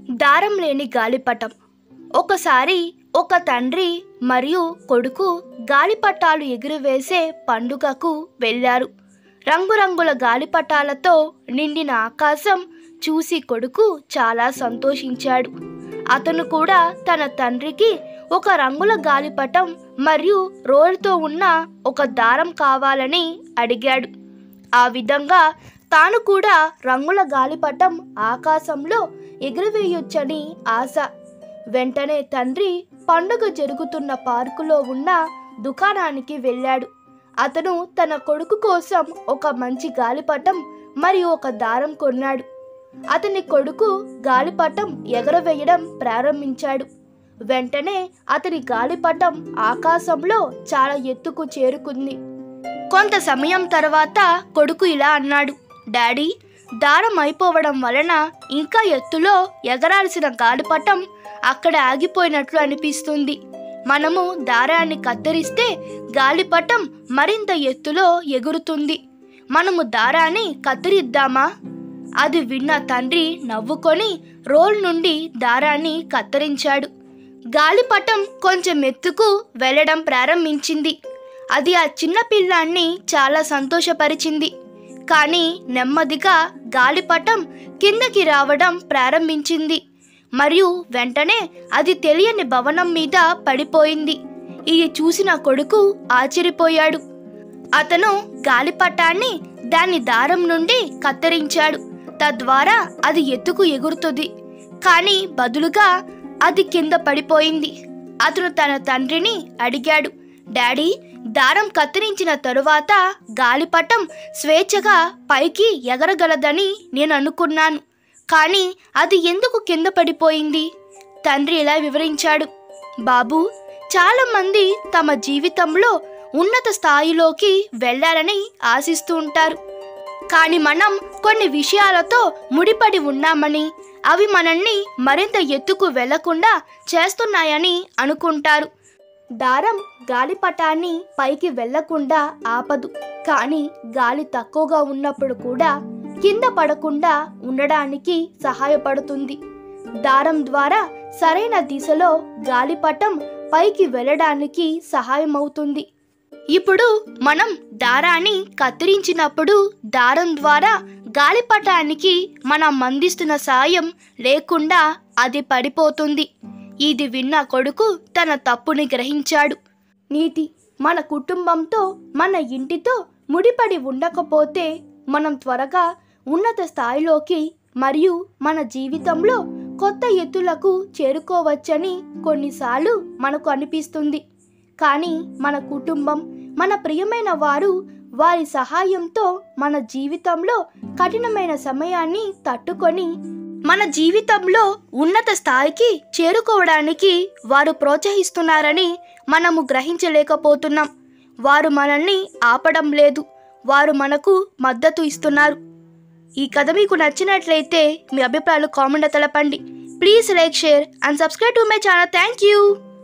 దారం లేని గాలిపటం. ఒకసారి ఒక తండ్రి మరియు కొడుకు గాలిపటాలు ఎగురవేసే పండుగకు వెళ్ళారు. రంగురంగుల గాలిపటాలతో నిండిన ఆకాశం చూసి కొడుకు చాలా సంతోషించాడు. అతను కూడా తన తండ్రికి ఒక రంగుల గాలిపటం మరియు రోల్తో ఉన్న ఒక దారం కావాలని అడిగాడు. ఆ విధంగా తాను కూడా రంగుల గాలిపటం ఆకాశంలో ఎగురవేయొచ్చని ఆశ. వెంటనే తండ్రి పండుగ జరుగుతున్న పార్కులో ఉన్న దుకాణానికి వెళ్ళాడు. అతను తన కొడుకు కోసం ఒక మంచి గాలిపటం మరియు ఒక దారం కొన్నాడు. అతని కొడుకు గాలిపటం ఎగరవేయడం ప్రారంభించాడు. వెంటనే అతని గాలిపటం ఆకాశంలో చాలా ఎత్తుకు చేరుకుంది. కొంత సమయం తర్వాత కొడుకు ఇలా అన్నాడు, డాడీ, దారం అయిపోవడం వలన ఇంకా ఎత్తులో ఎగరాల్సిన గాలిపటం అక్కడ ఆగిపోయినట్లు అనిపిస్తుంది. మనము దారాన్ని కత్తిరిస్తే గాలిపటం మరింత ఎత్తులో ఎగురుతుంది. మనము దారాన్ని కత్తిరిద్దామా? అది విన్న తండ్రి నవ్వుకొని రోల్ నుండి దారాన్ని కత్తిరించాడు. గాలిపటం కొంచెం ఎత్తుకు వెళ్ళడం ప్రారంభించింది. అది ఆ చిన్న పిల్లాన్ని చాలా సంతోషపరిచింది. కానీ నెమ్మదిగా గాలిపటం కిందకి రావడం ప్రారంభించింది మరియు వెంటనే అది తెలియని భవనం మీద పడిపోయింది. ఇది చూసిన కొడుకు ఆశ్చర్యపోయాడు. అతను గాలిపటాన్ని దాని దారం నుండి కత్తిరించాడు. తద్వారా అది ఎత్తుకు ఎగురుతుంది. కానీ బదులుగా అది కింద పడిపోయింది. అతను తన తండ్రిని అడిగాడు, డాడీ, దారం కత్తిరించిన తరువాత గాలిపటం స్వేచ్ఛగా పైకి ఎగరగలదని నేను అనుకున్నాను. కానీ అది ఎందుకు కింద పడిపోయింది? తండ్రి ఇలా వివరించాడు, బాబు, చాలామంది తమ జీవితంలో ఉన్నత స్థాయిలోకి వెళ్ళాలని ఆశిస్తూ ఉంటారు. కానీ మనం కొన్ని విషయాలతో ముడిపడి ఉన్నామని, అవి మనల్ని మరింత ఎత్తుకు వెళ్లకుండా చేస్తున్నాయని అనుకుంటారు. దారం గాలిపటాన్ని పైకి వెళ్లకుండా ఆపదు, కానీ గాలి తక్కువగా ఉన్నప్పుడు కూడా కింద పడకుండా ఉండడానికి సహాయపడుతుంది. దారం ద్వారా సరైన దిశలో గాలిపటం పైకి వెళ్ళడానికి సహాయమవుతుంది. ఇప్పుడు మనం దారాన్ని కత్తిరించినప్పుడు దారం ద్వారా గాలిపటానికి మనం అందిస్తున్న సాయం లేకుండా అది పడిపోతుంది. ఇది విన్న కొడుకు తన తప్పుని గ్రహించాడు. నీతి: మన కుటుంబంతో, మన ఇంటితో ముడిపడి ఉండకపోతే మనం త్వరగా ఉన్నత స్థాయిలోకి మరియు మన జీవితంలో కొత్త ఎత్తులకు చేరుకోవచ్చని కొన్నిసార్లు మనకు అనిపిస్తుంది. కానీ మన కుటుంబం, మన ప్రియమైన వారు, వారి సహాయంతో మన జీవితంలో కఠినమైన సమయాన్ని తట్టుకొని మన జీవితంలో ఉన్నత స్థాయికి చేరుకోవడానికి వారు ప్రోత్సహిస్తున్నారని మనము గ్రహించలేకపోతున్నాం. వారు మనల్ని ఆపడం లేదు, వారు మనకు మద్దతు ఇస్తున్నారు. ఈ కథ మీకు నచ్చినట్లయితే మీ అభిప్రాయాలు కామెంట్లో తెలపండి. Please like, share and subscribe to my channel. Thank you.